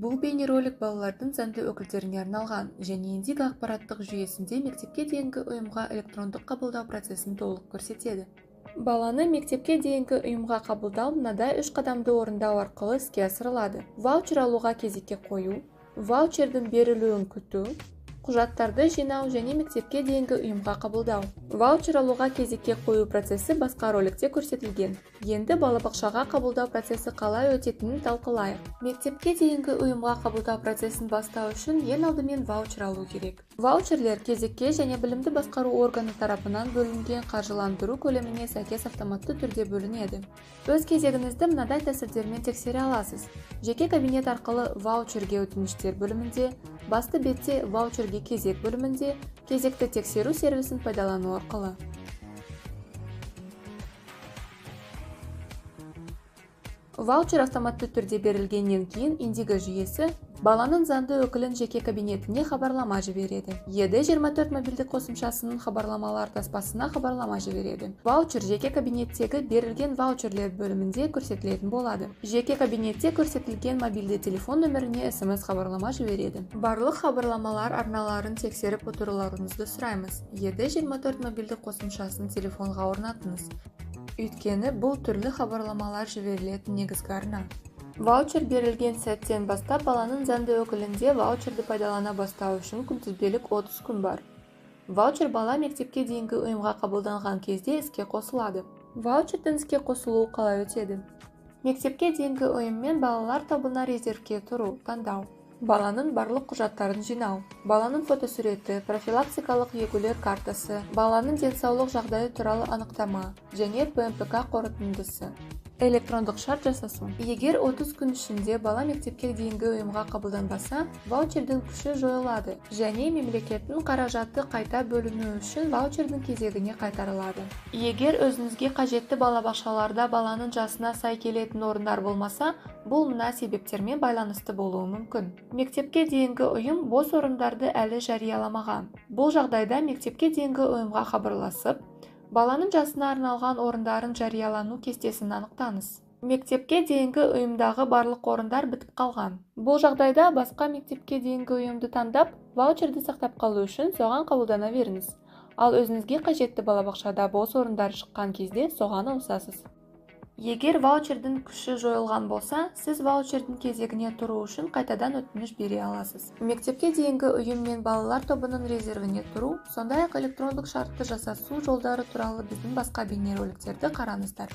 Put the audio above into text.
Бұл бейнеролик балалардың заңды өкілдеріне арналған және Индиго ақпараттық жүйесінде мектепке дейінгі ұйымға электрондық қабылдау процесін толық көрсетеді. Баланы мектепке дейінгі ұйымға қабылдау мынадай 3 қадамды орындау арқылы іске асырылады. Ваучер алуға кезекке қою, ваучердің берілуін күту, құжаттарды жинау және мектепке дейінгі ұйымға қабылдау. Ваучер алуға кезекке қою процесі басқа роликте көрсетілген. Енді балабақшаға қабылдау процесі қалай өтетінін талқылайық. Мектепке дейінгі ұйымға қабылдау процесін бастау үшін ең алдымен ваучер алу керек. Ваучерлер кезекке және білімді басқару органы тарапынан бөлінген қаржыландыру көлеміне сәйкес автоматты түрде бөлінеді. Өз кезегіңізді мынадай тәсілдермен тексере аласыз. Жеке кабинет арқылы ваучерге өтініштер бөлімінде, басты бетте ваучерге кезек бөлімінде, кезекті тексеру сервисін пайдалану арқылы. Ваучер автоматты түрде берілгеннен кейін Индиго жүйесі баланың заңды өкілін жеке кабинетіне хабарлама жібереді. Ед24 мобильдік қосымшасының хабарламалар таспасына хабарлама жібереді. Ваучер жеке кабинеттегі берілген ваучерлер бөлімінде көрсетілетін болады. Жеке кабинетте көрсетілген мобильді телефон нөміріне SMS хабарлама жібереді. Барлық хабарламалар арналарын тексеріп отыруларыңызды сұраймыз. Ед24 мобильдік қосымшасын телефонға орнатыңыз. Өйткені бұл түрлі хабарламалар жіберілетін негізгі арна. Ваучер берілген сәттен бастап баланың заңды өкілінде ваучерді пайдалана бастау үшін күнтізбелік 30 күн бар. Ваучер бала мектепке дейінгі ұйымға қабылданған кезде іске қосылады. Ваучердің іске қосылуы қалай өтеді? Мектепке дейінгі ұйыммен балалар тобына резервке тұру, таңдау. Баланың барлық құжаттарын жинау. Баланың фотосуреті, профилактикалық егулер картасы, баланың денсаулық жағдайы туралы анықтама және ПМПК қорытындысы. Электрондық шарт жасасу. Егер 30 күн ішінде бала мектепке дейінгі ұйымға қабылданбаса, ваучердің күші жойылады және мемлекеттің қаражаты қайта бөліну үшін ваучердің кезегіне қайтарылады. Егер өзіңізге қажетті балабақшаларда баланың жасына сай келетін орындар болмаса, бұл мына себептермен байланысты болуы мүмкін. Мектепке дейінгі ұйым бос орындарды әлі жарияламаған. Бұл жағдайда мектепке дейінгі ұйымға хабарласып, баланың жасына арналған орындарын жариялану кестесін анықтаңыз. Мектепке дейінгі ұйымдағы барлық орындар бітіп қалған. Бұл жағдайда басқа мектепке дейінгі ұйымды таңдап, ваучерді сақтап қалу үшін соған қабылдана беріңіз. Ал өзіңізге қажетті балабақшада бос орындар шыққан кезде соған ауысасыз. Егер ваучердің күші жойылған болса, сіз ваучердің кезегіне тұру үшін қайтадан өтініш бере аласыз. Мектепке дейінгі ұйым мен балалар тобының резервіне тұру, сондай-ақ электрондық шартты жасасу жолдары туралы біздің басқа бейнероликтерді қараңыздар.